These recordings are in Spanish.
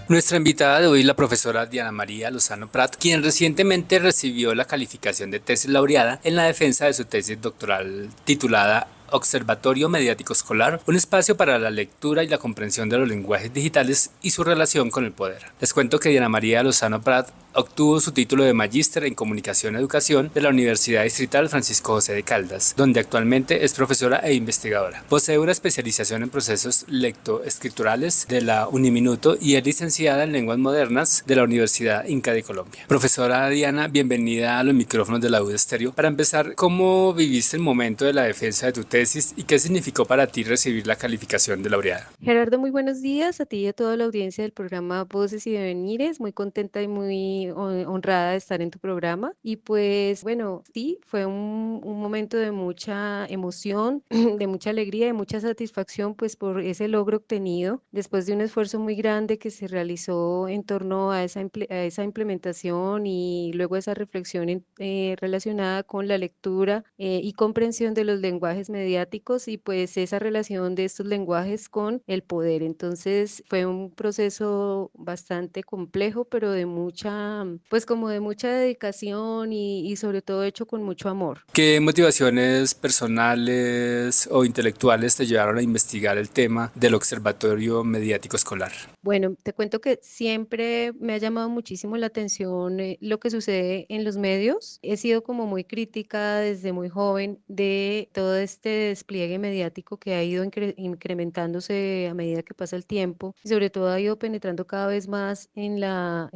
Nuestra invitada de hoy es la profesora Diana María Lozano Prat, quien recientemente recibió la calificación de tesis laureada en la defensa de su tesis doctoral titulada Observatorio Mediático Escolar, un espacio para la lectura y la comprensión de los lenguajes digitales y su relación con el poder. Les cuento que Diana María Lozano Prat obtuvo su título de magíster en Comunicación y Educación de la Universidad Distrital Francisco José de Caldas, donde actualmente es profesora e investigadora. Posee una especialización en procesos lectoescriturales de la Uniminuto y es licenciada en Lenguas Modernas de la Universidad Inca de Colombia. Profesora Diana, bienvenida a los micrófonos de la UD Estéreo. Para empezar, ¿cómo viviste el momento de la defensa de tu tesis y qué significó para ti recibir la calificación de laureada? Gerardo, muy buenos días a ti y a toda la audiencia del programa Voces y Devenires. Muy contenta y muy honrada de estar en tu programa. Y pues bueno, sí, fue un momento de mucha emoción, de mucha alegría, de mucha satisfacción, pues por ese logro obtenido después de un esfuerzo muy grande que se realizó en torno a a esa implementación y luego esa reflexión relacionada con la lectura y comprensión de los lenguajes mediáticos y pues esa relación de estos lenguajes con el poder. Entonces fue un proceso bastante complejo, pero de mucha, pues como de mucha dedicación y sobre todo hecho con mucho amor. ¿Qué motivaciones personales o intelectuales te llevaron a investigar el tema del Observatorio Mediático Escolar? Bueno, te cuento que siempre me ha llamado muchísimo la atención lo que sucede en los medios. He sido como muy crítica desde muy joven de todo este despliegue mediático que ha ido incrementándose a medida que pasa el tiempo y sobre todo ha ido penetrando cada vez más en en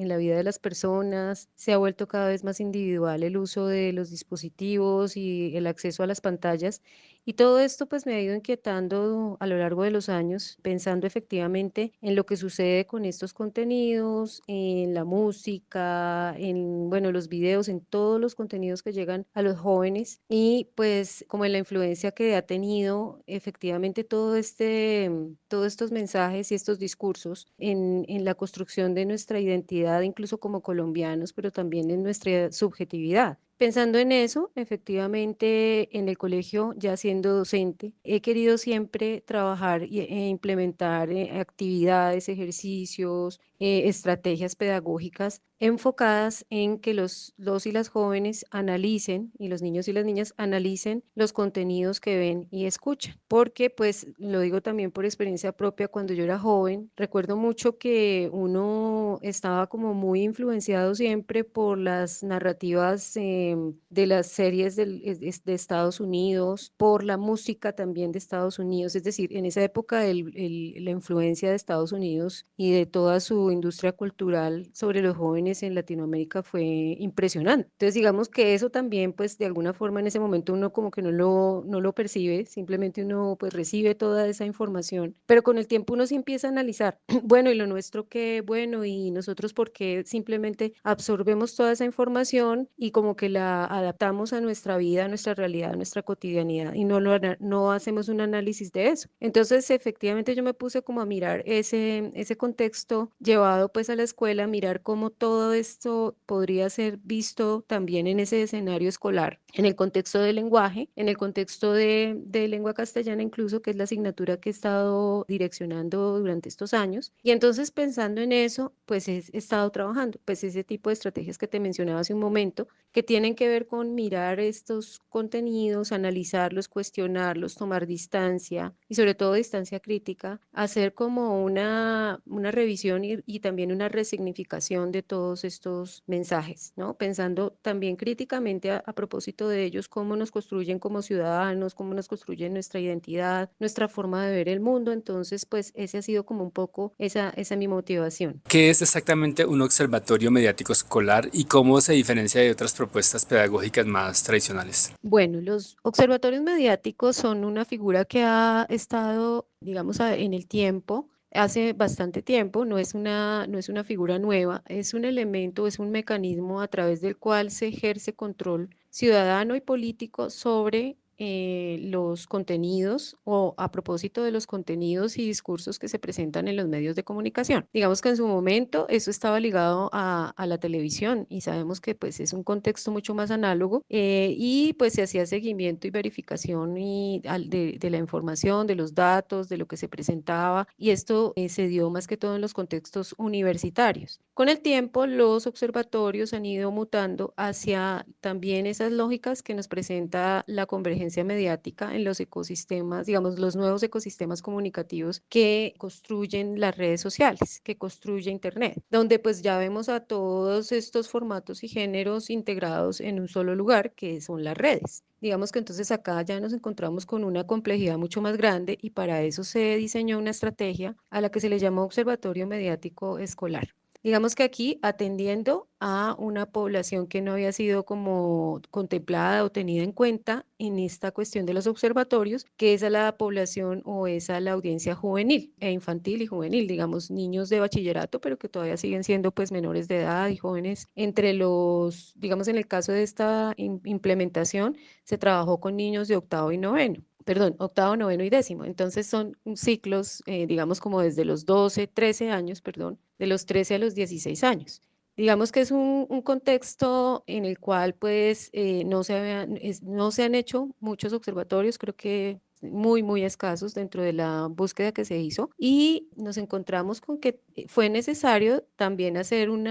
la vida de las personas. Se ha vuelto cada vez más individual el uso de los dispositivos y el acceso a las pantallas. Y todo esto pues me ha ido inquietando a lo largo de los años, pensando efectivamente en lo que sucede con estos contenidos, en la música, en, bueno, los videos, en todos los contenidos que llegan a los jóvenes y pues como en la influencia que ha tenido efectivamente todos estos mensajes y estos discursos en la construcción de nuestra identidad, incluso como colombianos, pero también en nuestra subjetividad. Pensando en eso, efectivamente, en el colegio, ya siendo docente, he querido siempre trabajar e implementar actividades, ejercicios, estrategias pedagógicas enfocadas en que los y las jóvenes analicen y los niños y las niñas analicen los contenidos que ven y escuchan. Porque, pues, lo digo también por experiencia propia, cuando yo era joven, recuerdo mucho que uno estaba como muy influenciado siempre por las narrativas de las series de Estados Unidos, por la música también de Estados Unidos. Es decir, en esa época la influencia de Estados Unidos y de toda su industria cultural sobre los jóvenes en Latinoamérica fue impresionante. Entonces, digamos que eso también, pues, de alguna forma en ese momento uno como que no lo percibe, simplemente uno pues recibe toda esa información, pero con el tiempo uno sí empieza a analizar, bueno, y lo nuestro qué, bueno, y nosotros por qué simplemente absorbemos toda esa información y como que la adaptamos a nuestra vida, a nuestra realidad, a nuestra cotidianidad y no hacemos un análisis de eso. Entonces, efectivamente yo me puse como a mirar ese contexto llevado pues a la escuela, mirar cómo todo esto podría ser visto también en ese escenario escolar, en el contexto del lenguaje, en el contexto de lengua castellana incluso, que es la asignatura que he estado direccionando durante estos años. Y entonces pensando en eso, pues he estado trabajando, pues ese tipo de estrategias que te mencionaba hace un momento, que tienen que ver con mirar estos contenidos, analizarlos, cuestionarlos, tomar distancia y sobre todo distancia crítica, hacer como una revisión y también una resignificación de todos estos mensajes, ¿no? Pensando también críticamente a propósito de ellos, cómo nos construyen como ciudadanos, cómo nos construyen nuestra identidad, nuestra forma de ver el mundo. Entonces, pues ese ha sido como un poco esa mi motivación. ¿Qué es exactamente un observatorio mediático escolar y cómo se diferencia de otras propuestas pedagógicas más tradicionales? Bueno, los observatorios mediáticos son una figura que ha estado, digamos, en el tiempo, hace bastante tiempo, no es una figura nueva, es un elemento, es un mecanismo a través del cual se ejerce control ciudadano y político sobre los contenidos o a propósito de los contenidos y discursos que se presentan en los medios de comunicación. Digamos que en su momento eso estaba ligado a la televisión y sabemos que pues es un contexto mucho más análogo y pues se hacía seguimiento y verificación de la información, de los datos, de lo que se presentaba y esto se dio más que todo en los contextos universitarios. Con el tiempo los observatorios han ido mutando hacia también esas lógicas que nos presenta la convergencia mediática en los ecosistemas, digamos, los nuevos ecosistemas comunicativos que construyen las redes sociales, que construye Internet, donde pues ya vemos a todos estos formatos y géneros integrados en un solo lugar, que son las redes. Digamos que entonces acá ya nos encontramos con una complejidad mucho más grande y para eso se diseñó una estrategia a la que se le llamó Observatorio Mediático Escolar. Digamos que aquí atendiendo a una población que no había sido como contemplada o tenida en cuenta en esta cuestión de los observatorios, que es a la población o es a la audiencia juvenil e infantil y juvenil, digamos niños de bachillerato, pero que todavía siguen siendo pues menores de edad y jóvenes entre los, digamos en el caso de esta implementación, se trabajó con niños de octavo y noveno. Perdón, octavo, noveno y décimo. Entonces son ciclos, digamos, como desde los 12, 13 años, perdón, de los 13 a los 16 años. Digamos que es un contexto en el cual pues no se han hecho muchos observatorios, creo que muy, muy escasos dentro de la búsqueda que se hizo y nos encontramos con que fue necesario también hacer un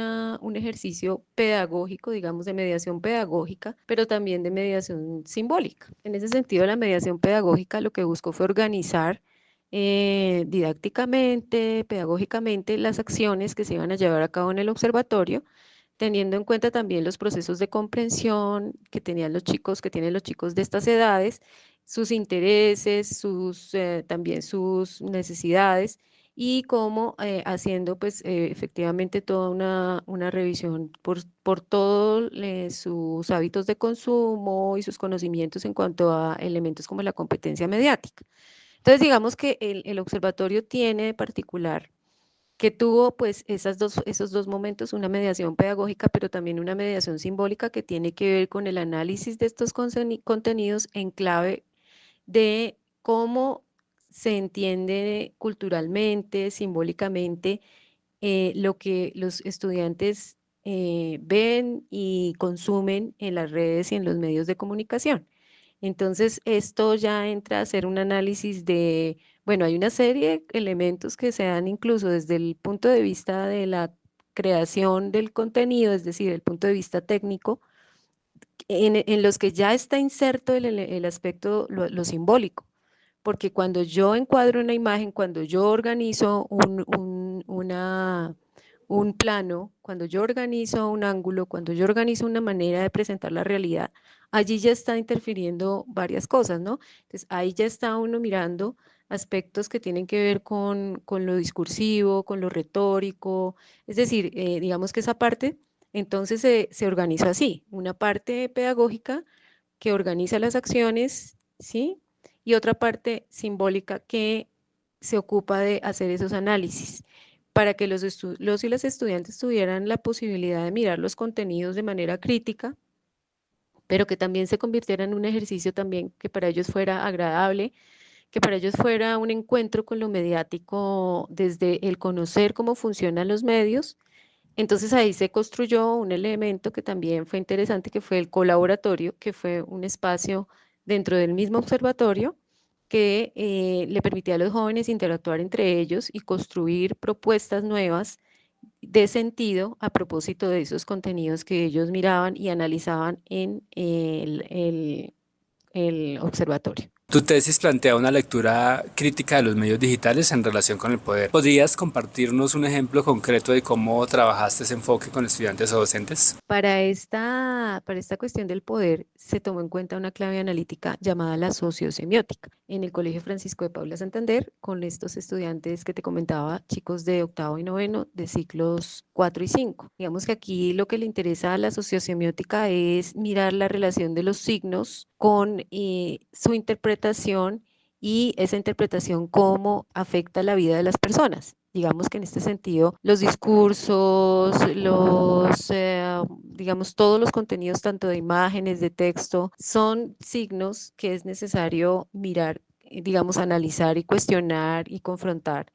ejercicio pedagógico, digamos, de mediación pedagógica, pero también de mediación simbólica. En ese sentido, la mediación pedagógica lo que buscó fue organizar didácticamente, pedagógicamente, las acciones que se iban a llevar a cabo en el observatorio, teniendo en cuenta también los procesos de comprensión que tenían los chicos, que tienen los chicos de estas edades, sus intereses, también sus necesidades y cómo haciendo pues efectivamente toda una revisión por todos sus hábitos de consumo y sus conocimientos en cuanto a elementos como la competencia mediática. Entonces, digamos que el observatorio tiene de particular que tuvo pues esos dos momentos, una mediación pedagógica, pero también una mediación simbólica que tiene que ver con el análisis de estos contenidos en clave de cómo se entiende culturalmente, simbólicamente, lo que los estudiantes ven y consumen en las redes y en los medios de comunicación. Entonces, esto ya entra a ser un análisis de, bueno, hay una serie de elementos que se dan incluso desde el punto de vista de la creación del contenido, es decir, el punto de vista técnico, en los que ya está inserto el aspecto, lo simbólico. Porque cuando yo encuadro una imagen, cuando yo organizo un plano, cuando yo organizo un ángulo, cuando yo organizo una manera de presentar la realidad, allí ya está interfiriendo varias cosas, ¿no? Entonces ahí ya está uno mirando aspectos que tienen que ver con lo discursivo, con lo retórico, es decir, digamos que esa parte entonces se organiza así, una parte pedagógica que organiza las acciones, ¿sí? Y otra parte simbólica que se ocupa de hacer esos análisis para que los y las estudiantes tuvieran la posibilidad de mirar los contenidos de manera crítica, pero que también se convirtiera en un ejercicio también que para ellos fuera agradable, que para ellos fuera un encuentro con lo mediático desde el conocer cómo funcionan los medios. Entonces ahí se construyó un elemento que también fue interesante, que fue el colaboratorio, que fue un espacio dentro del mismo observatorio que le permitía a los jóvenes interactuar entre ellos y construir propuestas nuevas de sentido a propósito de esos contenidos que ellos miraban y analizaban en el observatorio. Tu tesis plantea una lectura crítica de los medios digitales en relación con el poder. ¿Podrías compartirnos un ejemplo concreto de cómo trabajaste ese enfoque con estudiantes o docentes? Para esta cuestión del poder se tomó en cuenta una clave analítica llamada la sociosemiótica en el Colegio Francisco de Paula Santander con estos estudiantes que te comentaba, chicos de octavo y noveno de ciclos 4 y 5. Digamos que aquí lo que le interesa a la sociosemiótica es mirar la relación de los signos con su interpretación y esa interpretación cómo afecta la vida de las personas. Digamos que en este sentido, los discursos, digamos, todos los contenidos, tanto de imágenes, de texto, son signos que es necesario mirar, digamos, analizar y cuestionar y confrontar,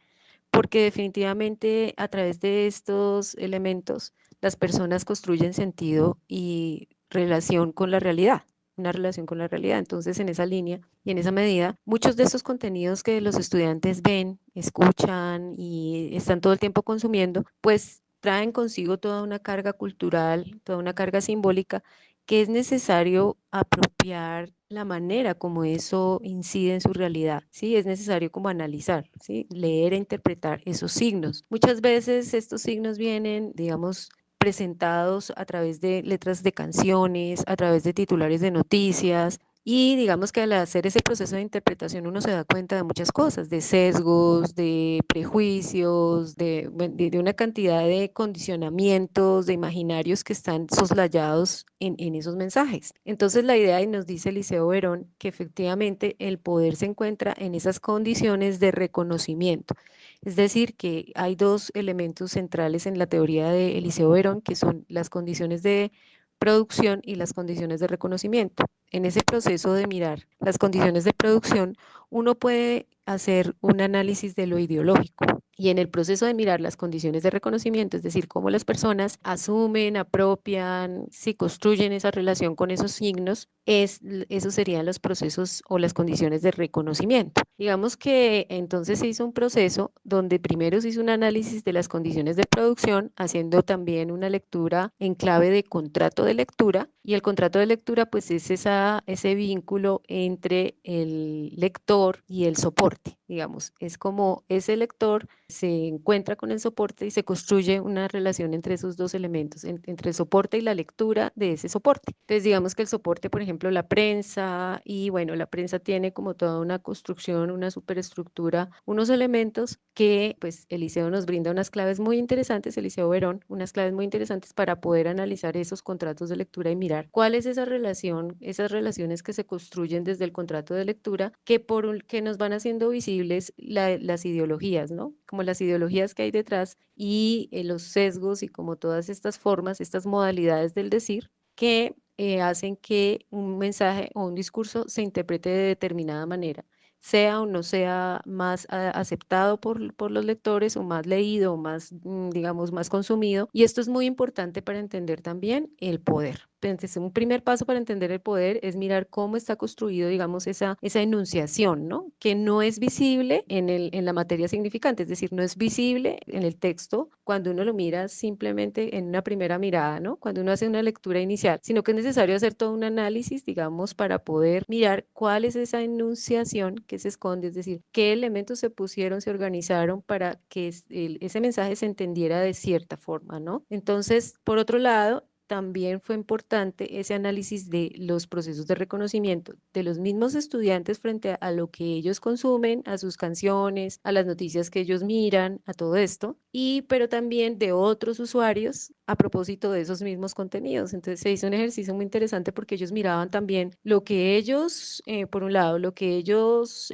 porque definitivamente a través de estos elementos las personas construyen sentido y relación con la realidad, una relación con la realidad. Entonces, en esa línea y en esa medida, muchos de estos contenidos que los estudiantes ven, escuchan y están todo el tiempo consumiendo, pues traen consigo toda una carga cultural, toda una carga simbólica que es necesario apropiar la manera como eso incide en su realidad, ¿sí? Es necesario como analizar, ¿sí? Leer e interpretar esos signos. Muchas veces estos signos vienen, digamos, presentados a través de letras de canciones, a través de titulares de noticias, y digamos que al hacer ese proceso de interpretación uno se da cuenta de muchas cosas, de sesgos, de prejuicios, de una cantidad de condicionamientos, de imaginarios que están soslayados en esos mensajes. Entonces la idea, y nos dice Eliseo Verón, que efectivamente el poder se encuentra en esas condiciones de reconocimiento. Es decir, que hay dos elementos centrales en la teoría de Eliseo Verón, que son las condiciones de producción y las condiciones de reconocimiento. En ese proceso de mirar las condiciones de producción, uno puede hacer un análisis de lo ideológico. Y en el proceso de mirar las condiciones de reconocimiento, es decir, cómo las personas asumen, apropian, si construyen esa relación con esos signos, esos serían los procesos o las condiciones de reconocimiento. Digamos que entonces se hizo un proceso donde primero se hizo un análisis de las condiciones de producción, haciendo también una lectura en clave de contrato de lectura, y el contrato de lectura pues es ese vínculo entre el lector y el soporte, digamos, es como ese lector se encuentra con el soporte y se construye una relación entre esos dos elementos, entre el soporte y la lectura de ese soporte. Entonces, digamos que el soporte, por ejemplo, la prensa, y bueno, la prensa tiene como toda una construcción, una superestructura, unos elementos que pues Eliseo nos brinda unas claves muy interesantes, Eliseo Verón, unas claves muy interesantes para poder analizar esos contratos de lectura y mirar cuál es esa relación, esas relaciones que se construyen desde el contrato de lectura que nos van haciendo visibles las ideologías, ¿no? Como las ideologías que hay detrás y los sesgos y como todas estas formas, estas modalidades del decir que hacen que un mensaje o un discurso se interprete de determinada manera, sea o no sea más aceptado por los lectores o más leído o más, digamos, más consumido. Y esto es muy importante para entender también el poder. Entonces, un primer paso para entender el poder es mirar cómo está construido, digamos, esa enunciación, ¿no? Que no es visible en la materia significante, es decir, no es visible en el texto cuando uno lo mira simplemente en una primera mirada, ¿no? Cuando uno hace una lectura inicial, sino que es necesario hacer todo un análisis, digamos, para poder mirar cuál es esa enunciación que se esconde, es decir, qué elementos se pusieron, se organizaron para que ese mensaje se entendiera de cierta forma, ¿no? Entonces, por otro lado, también fue importante ese análisis de los procesos de reconocimiento de los mismos estudiantes frente a lo que ellos consumen, a sus canciones, a las noticias que ellos miran, a todo esto, pero también de otros usuarios a propósito de esos mismos contenidos. Entonces se hizo un ejercicio muy interesante porque ellos miraban también lo que ellos, por un lado, lo que ellos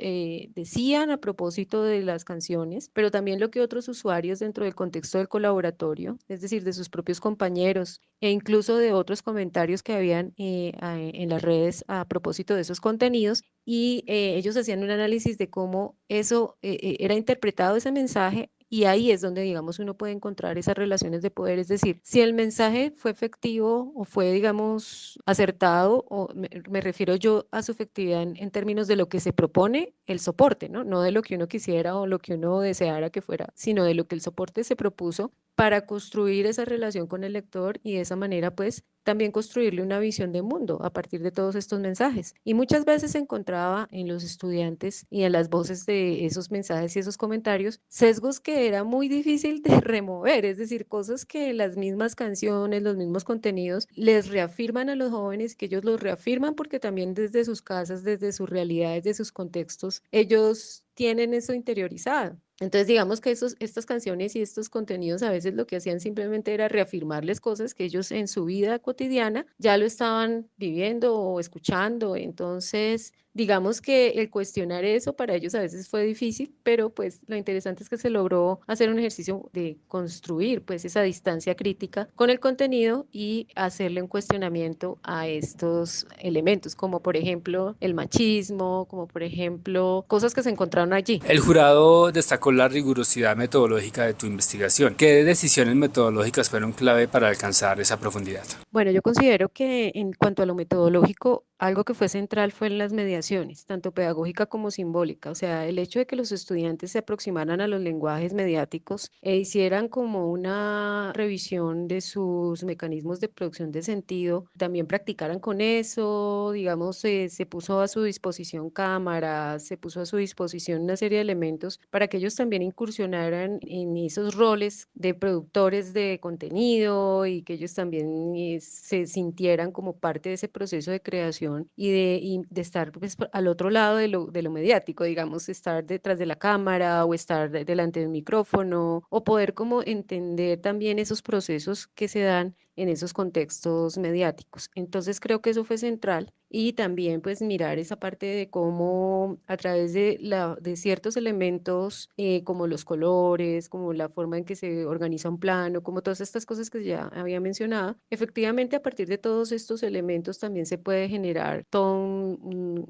decían a propósito de las canciones, pero también lo que otros usuarios dentro del contexto del colaboratorio, es decir, de sus propios compañeros e incluso de otros comentarios que habían en las redes a propósito de esos contenidos, y ellos hacían un análisis de cómo eso era interpretado ese mensaje. Y ahí es donde, digamos, uno puede encontrar esas relaciones de poder, es decir, si el mensaje fue efectivo o fue, digamos, acertado, o me refiero yo a su efectividad en términos de lo que se propone el soporte, ¿no? No de lo que uno quisiera o lo que uno deseara que fuera, sino de lo que el soporte se propuso para construir esa relación con el lector y de esa manera, pues, también construirle una visión de mundo a partir de todos estos mensajes. Y muchas veces se encontraba en los estudiantes y en las voces de esos mensajes y esos comentarios sesgos que era muy difícil de remover, es decir, cosas que las mismas canciones, los mismos contenidos les reafirman a los jóvenes, que ellos los reafirman porque también desde sus casas, desde sus realidades, de sus contextos, ellos tienen eso interiorizado. Entonces, digamos que estas canciones y estos contenidos a veces lo que hacían simplemente era reafirmarles cosas que ellos en su vida cotidiana ya lo estaban viviendo o escuchando. Entonces, digamos que el cuestionar eso para ellos a veces fue difícil, pero pues lo interesante es que se logró hacer un ejercicio de construir pues esa distancia crítica con el contenido y hacerle un cuestionamiento a estos elementos, como por ejemplo el machismo, como por ejemplo cosas que se encontraron allí. El jurado destacó la rigurosidad metodológica de tu investigación. ¿Qué decisiones metodológicas fueron clave para alcanzar esa profundidad? Bueno, yo considero que en cuanto a lo metodológico, algo que fue central fue en las mediaciones, tanto pedagógica como simbólica. O sea, el hecho de que los estudiantes se aproximaran a los lenguajes mediáticos e hicieran como una revisión de sus mecanismos de producción de sentido, también practicaran con eso, digamos, se puso a su disposición cámaras, se puso a su disposición una serie de elementos para que ellos también incursionaran en esos roles de productores de contenido y que ellos también se sintieran como parte de ese proceso de creación y de estar pues, al otro lado de lo mediático, digamos, estar detrás de la cámara o estar delante del micrófono o poder como entender también esos procesos que se dan en esos contextos mediáticos. Entonces creo que eso fue central y también pues mirar esa parte de cómo a través de ciertos elementos como los colores, como la forma en que se organiza un plano, como todas estas cosas que ya había mencionado, efectivamente a partir de todos estos elementos también se puede generar todo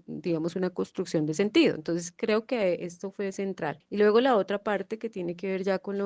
digamos, una construcción de sentido. Entonces creo que esto fue central. Y luego la otra parte que tiene que ver ya con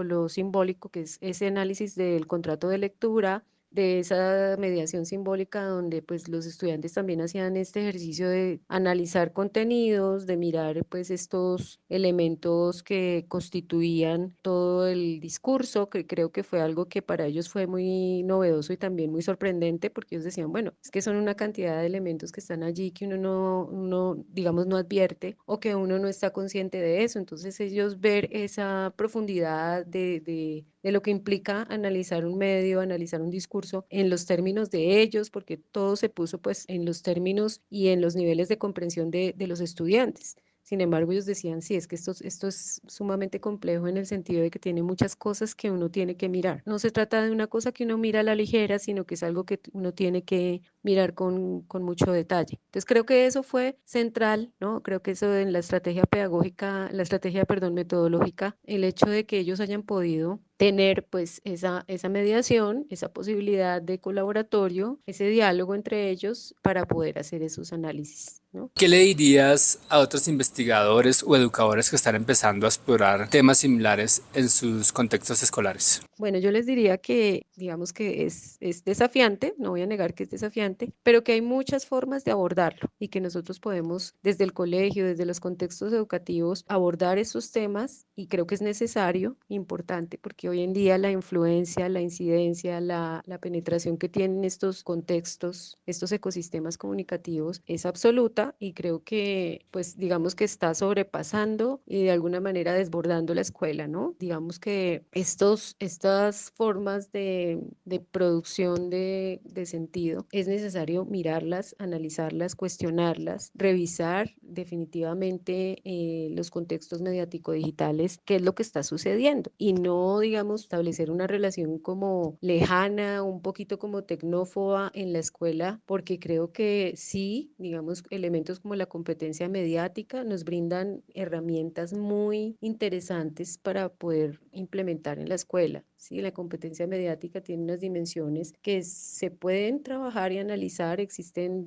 lo simbólico, que es ese análisis del contrato de lectura, de esa mediación simbólica donde pues los estudiantes también hacían este ejercicio de analizar contenidos, de mirar pues estos elementos que constituían todo el discurso, que creo que fue algo que para ellos fue muy novedoso y también muy sorprendente porque ellos decían, bueno, es que son una cantidad de elementos que están allí que uno digamos, no advierte o que uno no está consciente de eso. Entonces ellos ver esa profundidad de lo que implica analizar un medio, analizar un discurso en los términos de ellos, porque todo se puso pues en los términos y en los niveles de comprensión de los estudiantes. Sin embargo, ellos decían, sí, es que esto es sumamente complejo en el sentido de que tiene muchas cosas que uno tiene que mirar. No se trata de una cosa que uno mira a la ligera, sino que es algo que uno tiene que mirar con mucho detalle. Entonces, creo que eso fue central, ¿no? Creo que eso en la estrategia pedagógica, la estrategia, perdón, metodológica, el hecho de que ellos hayan podido tener pues esa mediación, esa posibilidad de colaboratorio, ese diálogo entre ellos para poder hacer esos análisis, ¿no? ¿Qué le dirías a otros investigadores o educadores que están empezando a explorar temas similares en sus contextos escolares? Bueno, yo les diría que, digamos que es desafiante, no voy a negar que es desafiante, pero que hay muchas formas de abordarlo y que nosotros podemos desde el colegio, desde los contextos educativos, abordar esos temas y creo que es necesario, importante, porque hoy en día la influencia, la incidencia, la penetración que tienen estos contextos, estos ecosistemas comunicativos es absoluta y creo que, pues, digamos que está sobrepasando y de alguna manera desbordando la escuela, ¿no? Digamos que estas formas de producción de sentido es necesario mirarlas, analizarlas, cuestionarlas, revisar definitivamente los contextos mediático-digitales, qué es lo que está sucediendo y no, digamos, establecer una relación como lejana, un poquito como tecnófoba en la escuela, porque creo que sí, digamos, elementos como la competencia mediática nos brindan herramientas muy interesantes para poder implementar en la escuela. Sí, la competencia mediática tiene unas dimensiones que se pueden trabajar y analizar. Existen,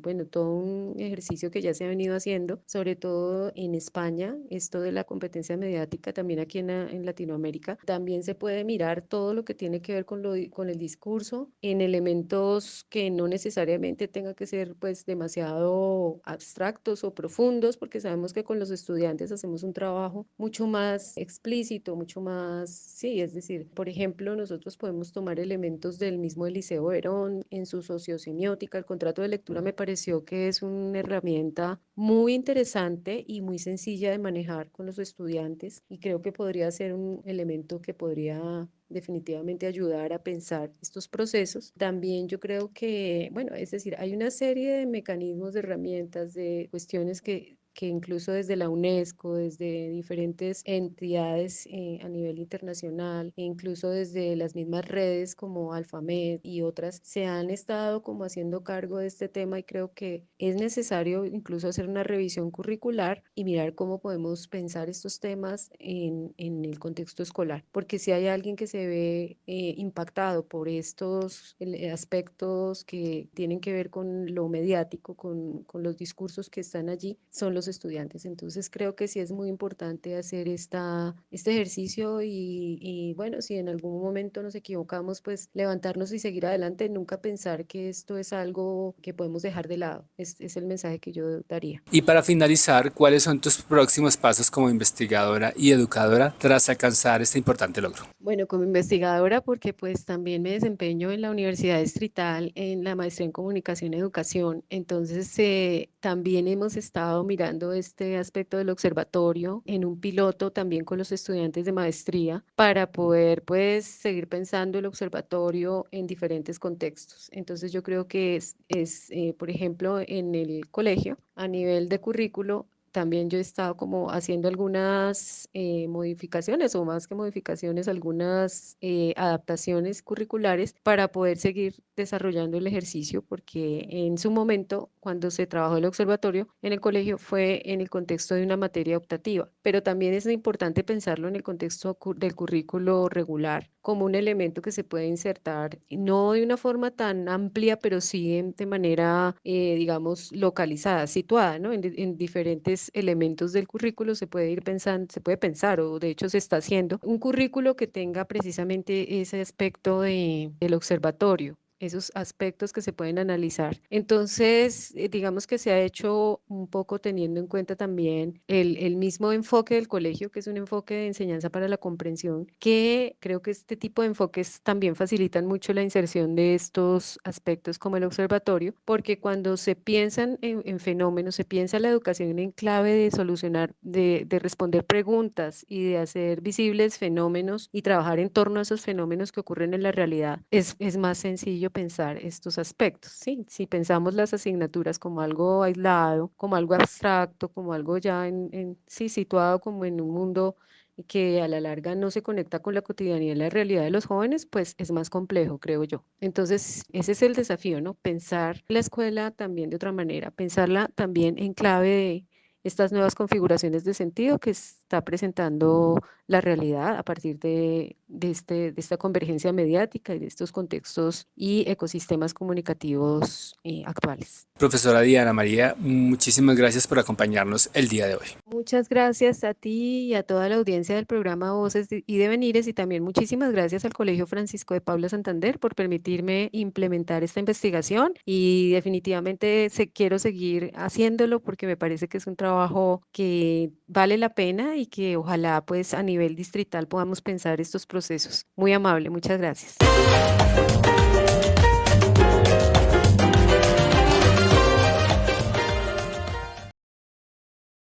bueno, todo un ejercicio que ya se ha venido haciendo, sobre todo en España, esto de la competencia mediática, también aquí en Latinoamérica. También se puede mirar todo lo que tiene que ver con el discurso en elementos que no necesariamente tengan que ser pues demasiado abstractos o profundos, porque sabemos que con los estudiantes hacemos un trabajo mucho más explícito, mucho más, sí, es decir, por ejemplo, nosotros podemos tomar elementos del mismo Eliseo Verón en su sociosemiótica. El contrato de lectura me pareció que es una herramienta muy interesante y muy sencilla de manejar con los estudiantes y creo que podría ser un elemento que podría definitivamente ayudar a pensar estos procesos. También yo creo que, bueno, es decir, hay una serie de mecanismos, de herramientas, de cuestiones que que incluso desde la UNESCO, desde diferentes entidades a nivel internacional, e incluso desde las mismas redes como Alfamed y otras, se han estado como haciendo cargo de este tema y creo que es necesario incluso hacer una revisión curricular y mirar cómo podemos pensar estos temas en el contexto escolar, porque si hay alguien que se ve impactado por estos aspectos que tienen que ver con lo mediático, con los discursos que están allí, son los estudiantes. Entonces creo que sí es muy importante hacer este ejercicio y bueno, si en algún momento nos equivocamos, pues levantarnos y seguir adelante, nunca pensar que esto es algo que podemos dejar de lado. Es el mensaje que yo daría. Y para finalizar, ¿cuáles son tus próximos pasos como investigadora y educadora tras alcanzar este importante logro? Bueno, como investigadora, porque pues también me desempeño en la Universidad Distrital en la maestría en Comunicación y Educación, entonces también hemos estado mirando este aspecto del observatorio en un piloto también con los estudiantes de maestría para poder pues seguir pensando el observatorio en diferentes contextos. Entonces yo creo que por ejemplo, en el colegio, a nivel de currículo, también yo he estado como haciendo algunas modificaciones o más que modificaciones, algunas adaptaciones curriculares para poder seguir desarrollando el ejercicio, porque en su momento, cuando se trabajó el observatorio en el colegio, fue en el contexto de una materia optativa, pero también es importante pensarlo en el contexto del currículo regular como un elemento que se puede insertar, no de una forma tan amplia, pero sí de manera, digamos, localizada, situada, ¿no? En diferentes elementos del currículo se puede ir pensando, se puede pensar, o de hecho se está haciendo, un currículo que tenga precisamente ese aspecto del observatorio, esos aspectos que se pueden analizar. Entonces, digamos que se ha hecho un poco teniendo en cuenta también el mismo enfoque del colegio, que es un enfoque de enseñanza para la comprensión, que creo que este tipo de enfoques también facilitan mucho la inserción de estos aspectos como el observatorio, porque cuando se piensan en fenómenos, se piensa la educación en clave de solucionar, de responder preguntas y de hacer visibles fenómenos y trabajar en torno a esos fenómenos que ocurren en la realidad, es más sencillo pensar estos aspectos, ¿sí? Si pensamos las asignaturas como algo aislado, como algo abstracto, como algo ya sí, situado como en un mundo que a la larga no se conecta con la cotidianidad y la realidad de los jóvenes, pues es más complejo, creo yo. Entonces, ese es el desafío, ¿no? Pensar la escuela también de otra manera, pensarla también en clave de estas nuevas configuraciones de sentido que está presentando la realidad a partir de esta convergencia mediática y de estos contextos y ecosistemas comunicativos actuales. Profesora Diana María, muchísimas gracias por acompañarnos el día de hoy. Muchas gracias a ti y a toda la audiencia del programa y Devenires y también muchísimas gracias al Colegio Francisco de Paula Santander por permitirme implementar esta investigación y definitivamente quiero seguir haciéndolo porque me parece que es un trabajo que vale la pena y que ojalá pues a nivel distrital podamos pensar estos procesos. Muy amable, muchas gracias.